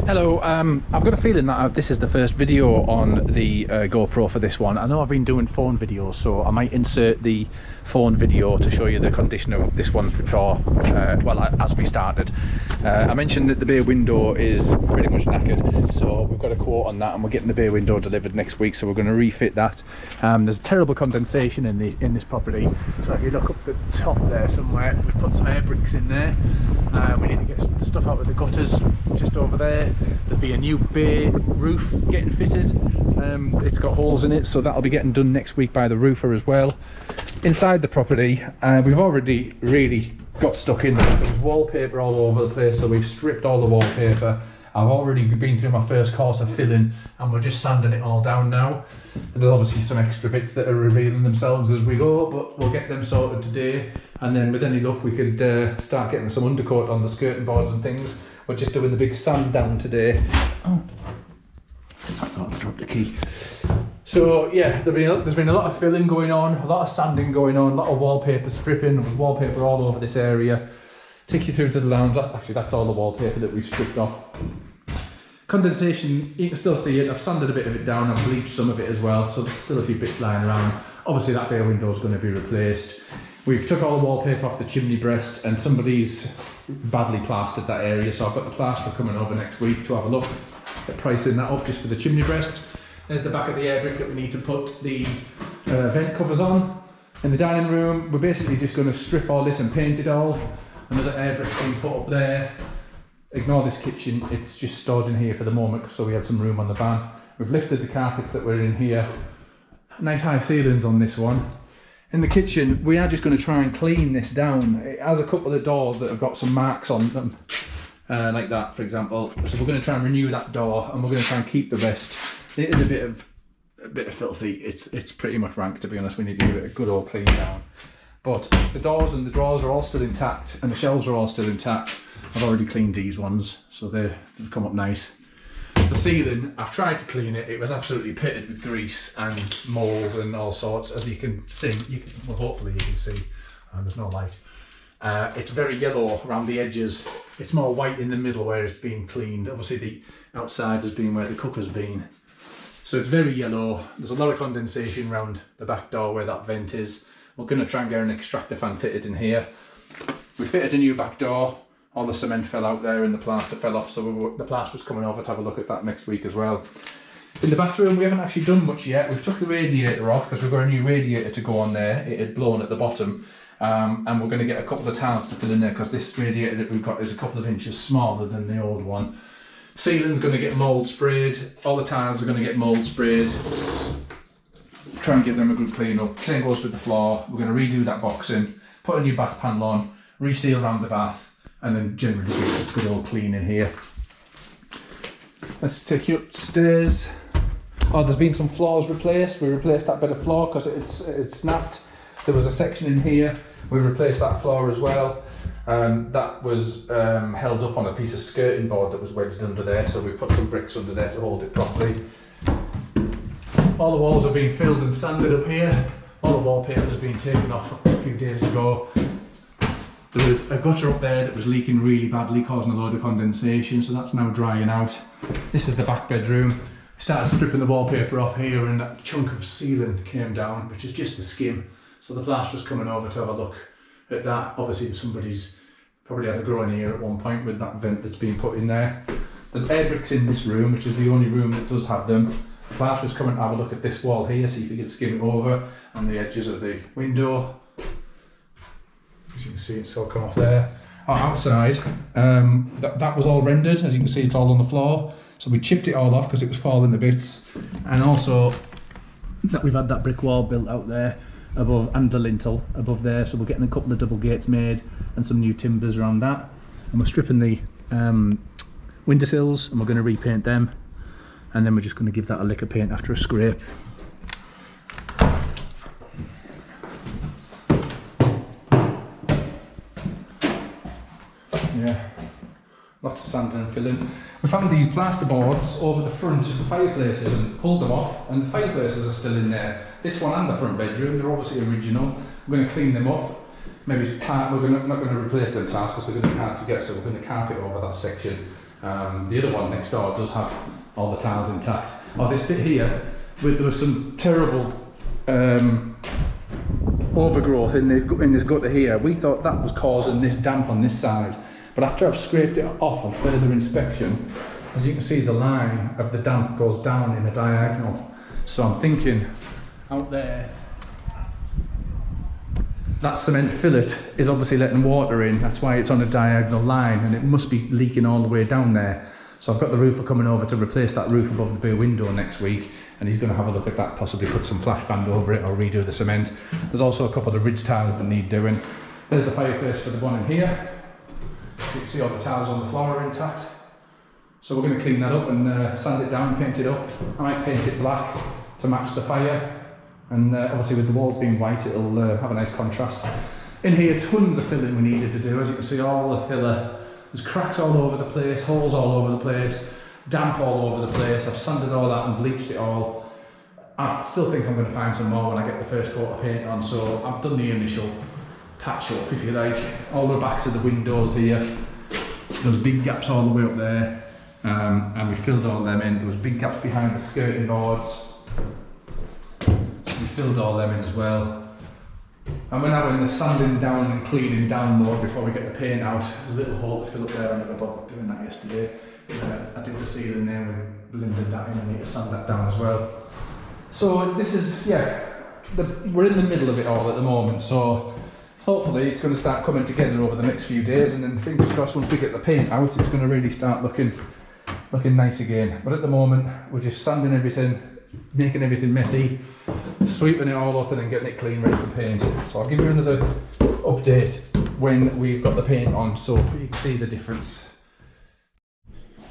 Hello, I've got a feeling that this is the first video on the GoPro for this one. I know I've been doing phone videos, so I might insert the phone video to show you the condition of this one before, as we started. I mentioned that the bay window is pretty much knackered, so we've got a quote on that and we're getting the bay window delivered next week, so we're going to refit that. There's terrible condensation in this property, so if you look up the top there somewhere, we've put some air bricks in there. We need to get the stuff out of the gutters just over there. There'll be a new bay roof getting fitted. It's got holes in it, so that'll be getting done next week by the roofer as well. Inside the property, we've already really got stuck in there. There's wallpaper all over the place, so we've stripped all the wallpaper. I've already been through my first course of filling and we're just sanding it all down now. There's obviously some extra bits that are revealing themselves as we go, but we'll get them sorted today, and then with any luck we could start getting some undercoat on the skirting boards and things. We're just doing the big sand down today. Oh, I thought I dropped the key. So yeah, there's been a lot of filling going on, a lot of sanding going on, a lot of wallpaper stripping. There's wallpaper all over this area. Take you through to the lounge. Actually, that's all the wallpaper that we've stripped off. Condensation, you can still see it. I've sanded a bit of it down, I've bleached some of it as well, so there's still a few bits lying around. Obviously that bay window is going to be replaced. We've took all the wallpaper off the chimney breast and somebody's badly plastered that area, so I've got the plasterer coming over next week to have a look at pricing that up just for the chimney breast. There's the back of the air brick that we need to put the vent covers on. In the dining room, we're basically just going to strip all this and paint it all. Another air brick being put up there. Ignore this kitchen, it's just stored in here for the moment so we had some room on the van. We've lifted the carpets that were in here. Nice high ceilings on this one. In the kitchen, we are just going to try and clean this down. It has a couple of doors that have got some marks on them, like that for example. So we're going to try and renew that door and we're going to try and keep the rest. It is a bit of filthy. It's pretty much rank, to be honest. We need to give it a good old clean down. But the doors and the drawers are all still intact and the shelves are all still intact. I've already cleaned these ones, so they've come up nice. The ceiling, I've tried to clean it. It was absolutely pitted with grease and mould and all sorts. As you can see, well, hopefully you can see, there's no light. It's very yellow around the edges. It's more white in the middle where it's been cleaned. Obviously the outside has been where the cooker's been. So it's very yellow. There's a lot of condensation around the back door where that vent is. We're going to try and get an extractor fan fitted in here. We fitted a new back door. All the cement fell out there and the plaster fell off, so the plaster's coming over to have a look at that next week as well. In the bathroom, we haven't actually done much yet. We've took the radiator off because we've got a new radiator to go on there. It had blown at the bottom, and we're going to get a couple of tiles to fill in there because this radiator that we've got is a couple of inches smaller than the old one. Ceiling's going to get mould sprayed. All the tiles are going to get mould sprayed. Try and give them a good clean up. Same goes with the floor. We're going to redo that boxing, put a new bath panel on, reseal around the bath, and then generally get a good old clean in here. Let's take you upstairs. Oh, there's been some floors replaced. We replaced that bit of floor because it snapped. There was a section in here. We replaced that floor as well. That was held up on a piece of skirting board that was wedged under there, so we put some bricks under there to hold it properly. All the walls have been filled and sanded up here. All the wallpaper has been taken off a few days ago. There was a gutter up there that was leaking really badly, causing a load of condensation, so that's now drying out. This is the back bedroom. We started stripping the wallpaper off here and that chunk of ceiling came down, which is just the skim. So the plaster's coming over to have a look at that. Obviously somebody's probably had a groin here at one point with that vent that's been put in there. There's air bricks in this room, which is the only room that does have them. The plaster's coming to have a look at this wall here, see if he can skim it over, and the edges of the window. As you can see, it's all come off there. Outside, that was all rendered. As you can see, it's all on the floor. So we chipped it all off because it was falling to bits. And also, that we've had that brick wall built out there above, and the lintel above there. So we're getting a couple of double gates made and some new timbers around that. And we're stripping the windowsills and we're going to repaint them. And then we're just going to give that a lick of paint after a scrape. Yeah, lots of sanding and filling. We found these plaster boards over the front of the fireplaces and pulled them off, and the fireplaces are still in there. This one and the front bedroom, they're obviously original. We're going to clean them up. Maybe not going to replace them tiles because they're going to be hard to get, so we're going to carpet over that section The other one next door does have all the tiles intact. Oh, this bit here, there was some terrible overgrowth in this gutter here. We thought that was causing this damp on this side, but after I've scraped it off on further inspection, as you can see, the line of the damp goes down in a diagonal. So I'm thinking out there, that cement fillet is obviously letting water in. That's why it's on a diagonal line, and it must be leaking all the way down there. So I've got the roofer coming over to replace that roof above the bay window next week, and he's going to have a look at that, possibly put some flash band over it or redo the cement. There's also a couple of ridge tiles that need doing. There's the fireplace for the one in here. You can see all the tiles on the floor are intact. So we're going to clean that up and sand it down, paint it up. I might paint it black to match the fire. And obviously with the walls being white, it'll have a nice contrast. In here, tons of filling we needed to do. As you can see, all the filler, there's cracks all over the place, holes all over the place, damp all over the place. I've sanded all that and bleached it all. I still think I'm going to find some more when I get the first coat of paint on. So I've done the initial patch up, if you like. All the backs of the windows here. Those big gaps all the way up there. And we filled all them in. There was big gaps behind the skirting boards. We filled all them in as well. And we're now in the sanding down and cleaning down mode before we get the paint out. There's a little hole to fill up there. I never bothered doing that yesterday. I did the ceiling there and we blended that in. I need to sand that down as well. So this is, yeah, we're in the middle of it all at the moment. So hopefully it's going to start coming together over the next few days, and then fingers crossed once we get the paint out, it's going to really start looking nice again. But at the moment we're just sanding everything, making everything messy, sweeping it all up and then getting it clean, ready for paint. So I'll give you another update when we've got the paint on so you can see the difference.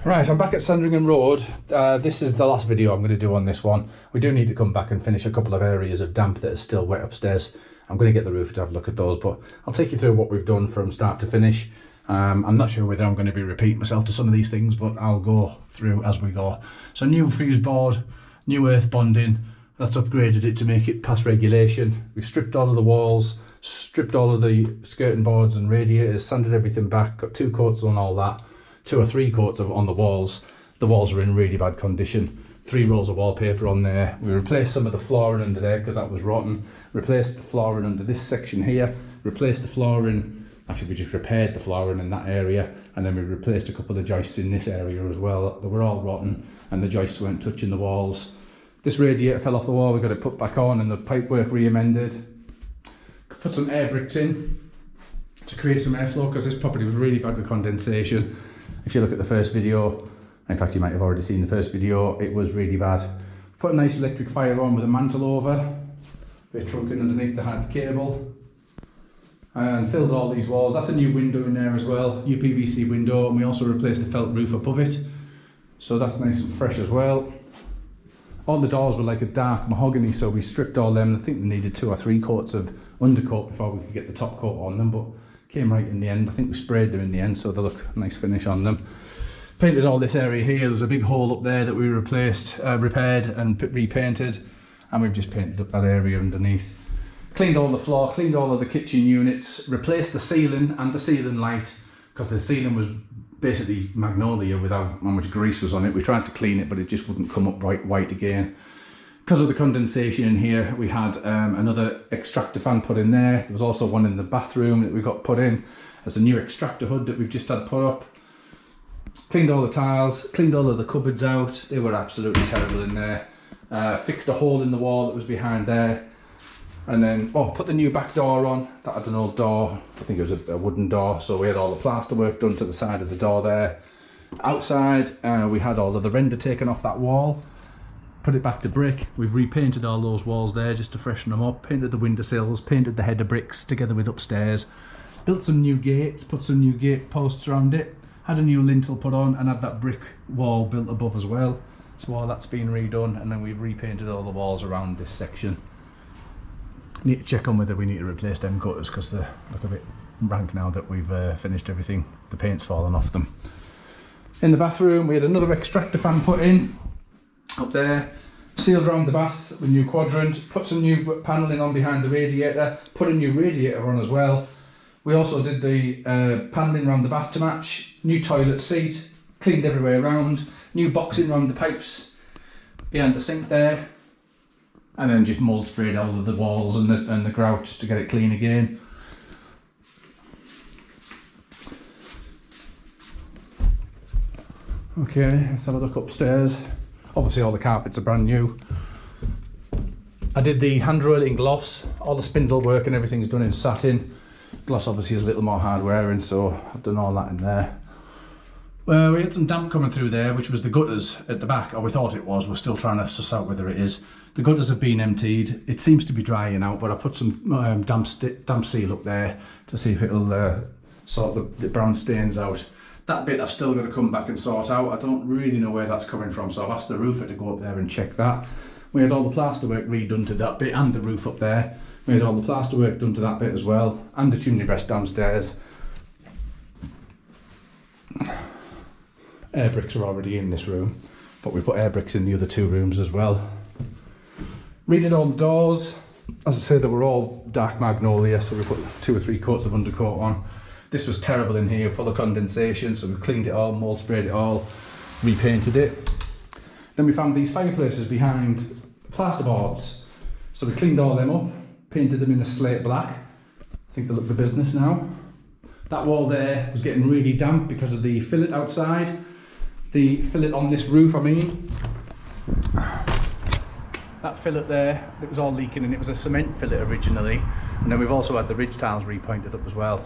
Right, I'm back at Sandringham Road. This is the last video I'm going to do on this one. We do need to come back and finish a couple of areas of damp that are still wet upstairs. I'm going to get the roofer to have a look at those, but I'll take you through what we've done from start to finish. I'm not sure whether I'm going to be repeating myself to some of these things, but I'll go through as we go. So new fuse board, new earth bonding, that's upgraded it to make it pass regulation. We've stripped all of the walls, stripped all of the skirting boards and radiators, sanded everything back, got 2 coats on all that, 2 or 3 coats on the walls. The walls are in really bad condition. 3 rolls of wallpaper on there. We replaced some of the flooring under there because that was rotten. Replaced the flooring under this section here. Replaced the flooring, actually we just repaired the flooring in that area, and then we replaced a couple of joists in this area as well. They were all rotten and the joists weren't touching the walls. This radiator fell off the wall, we got it put back on and the pipework re-amended. Put some air bricks in to create some airflow because this property was really bad with condensation. If you look at the first video, in fact you might have already seen the first video, it was really bad. Put a nice electric fire on with a mantle over, bit of trunking underneath the hand cable, and filled all these walls. That's a new window in there as well, new PVC window, and we also replaced the felt roof above it, so that's nice and fresh as well. All the doors were like a dark mahogany, so we stripped all them. I think they needed 2 or 3 coats of undercoat before we could get the top coat on them, but came right in the end. I think we sprayed them in the end, so they look nice finish on them. Painted all this area here. There was a big hole up there that we replaced, repaired and repainted, and we've just painted up that area underneath. Cleaned all the floor, cleaned all of the kitchen units, replaced the ceiling and the ceiling light, because the ceiling was basically magnolia without how much grease was on it. We tried to clean it, but it just wouldn't come up bright white again. Because of the condensation in here, we had another extractor fan put in there. There was also one in the bathroom that we got put in. There's a new extractor hood that we've just had put up. Cleaned all the tiles, cleaned all of the cupboards out. They were absolutely terrible in there. Fixed a hole in the wall that was behind there. And then, put the new back door on. That had an old door, I think it was a wooden door, so we had all the plaster work done to the side of the door there. Outside, we had all of the render taken off that wall, put it back to brick. We've repainted all those walls there just to freshen them up, painted the windowsills, painted the header bricks together with upstairs, built some new gates, put some new gate posts around it, had a new lintel put on, and had that brick wall built above as well. So all that's been redone, and then we've repainted all the walls around this section. Need to check on whether we need to replace them gutters because they look a bit rank now that we've finished everything. The paint's fallen off them. In the bathroom we had another extractor fan put in up there, sealed around the bath with new quadrant, put some new panelling on behind the radiator, put a new radiator on as well. We also did the panelling around the bath to match, new toilet seat, cleaned everywhere around, new boxing around the pipes behind the sink there, and then just mould sprayed all of the walls and the grout just to get it clean again. Okay, let's have a look upstairs. Obviously all the carpets are brand new. I did the hand rolling gloss, all the spindle work and everything's done in satin. Gloss obviously is a little more hard wearing, so I've done all that in there. Well, we had some damp coming through there, which was the gutters at the back, or we thought it was. We're still trying to suss out whether it is. The gutters have been emptied. It seems to be drying out, but I put some damp seal up there to see if it'll sort the brown stains out. That bit I've still got to come back and sort out. I don't really know where that's coming from, so I've asked the roofer to go up there and check that. We had all the plaster work redone to that bit and the roof up there. We had all the plaster work done to that bit as well, and the chimney breast downstairs. Air bricks are already in this room, but we put air bricks in the other two rooms as well. Redid all the doors. As I said, they were all dark magnolia, so we put 2 or 3 coats of undercoat on. This was terrible in here, full of condensation, so we cleaned it all, mould sprayed it all, repainted it. Then we found these fireplaces behind plasterboards, so we cleaned all them up, painted them in a slate black. I think they look the business now. That wall there was getting really damp because of the fillet outside. The fillet on this roof, I mean. That fillet there, it was all leaking, and it was a cement fillet originally. And then we've also had the ridge tiles repointed up as well.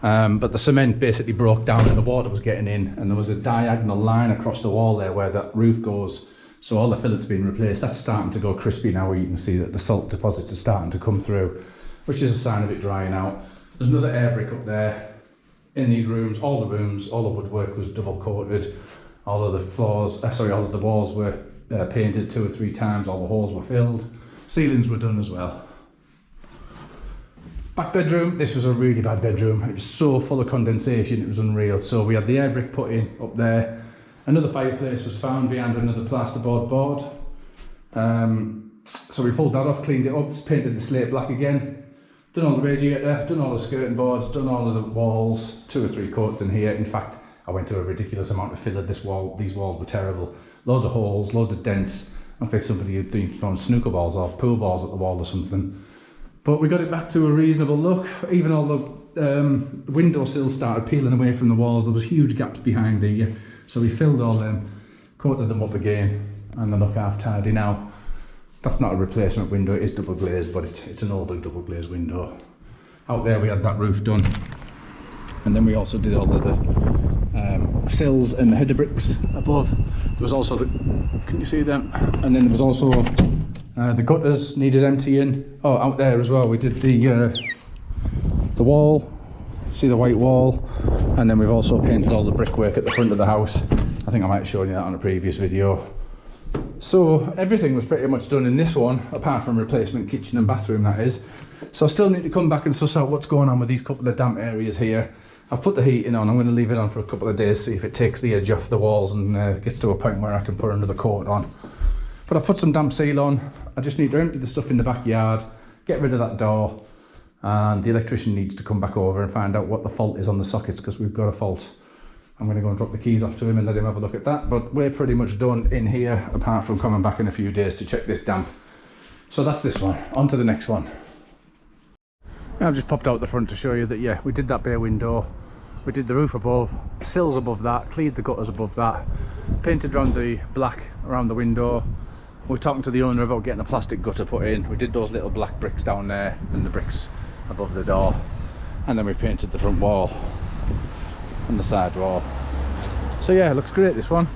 But the cement basically broke down and the water was getting in, and there was a diagonal line across the wall there where that roof goes. So all the fillets been replaced. That's starting to go crispy now, where you can see that the salt deposits are starting to come through, which is a sign of it drying out. There's another air brick up there. In these rooms, all the woodwork was double coated. All of the floors, all of the walls were painted 2 or 3 times. All the holes were filled. Ceilings were done as well. Back bedroom, this was a really bad bedroom. It was so full of condensation, it was unreal. So we had the air brick put in up there. Another fireplace was found behind another plasterboard board. So we pulled that off, cleaned it up, painted the slate black again. Done all the radiator, done all the skirting boards, done all of the walls, 2 or 3 coats in here. In fact, I went through a ridiculous amount of filler. These walls were terrible. Loads of holes, loads of dents. I think somebody had been throwing snooker balls or pool balls at the wall or something. But we got it back to a reasonable look. Even all the windowsills started peeling away from the walls. There was huge gaps behind here. So we filled all them, coated them up again, and they look half tidy now. That's not a replacement window, it is double glazed, but it's an older double glazed window. Out there we had that roof done. And then we also did all of the sills and the header bricks above. There was also can you see them? And then there was also the gutters needed emptying. Oh, out there as well, we did the wall, see the white wall, and then we've also painted all the brickwork at the front of the house. I think I might have shown you that on a previous video. So everything was pretty much done in this one, apart from replacement kitchen and bathroom, that is. So I still need to come back and suss out what's going on with these couple of damp areas here. I've put the heating on. I'm going to leave it on for a couple of days, see if it takes the edge off the walls and gets to a point where I can put another coat on. But I've put some damp seal on. I just need to empty the stuff in the backyard, get rid of that door, and the electrician needs to come back over and find out what the fault is on the sockets, because we've got a fault. I'm going to go and drop the keys off to him and let him have a look at that. But we're pretty much done in here, apart from coming back in a few days to check this damp. So that's this one. On to the next one. I've just popped out the front to show you that, yeah, we did that bay window. We did the roof above, sills above that, cleared the gutters above that, painted around the black around the window. We're talking to the owner about getting a plastic gutter put in. We did those little black bricks down there and the bricks above the door. And then we painted the front wall and the side wall. So yeah, it looks great, this one.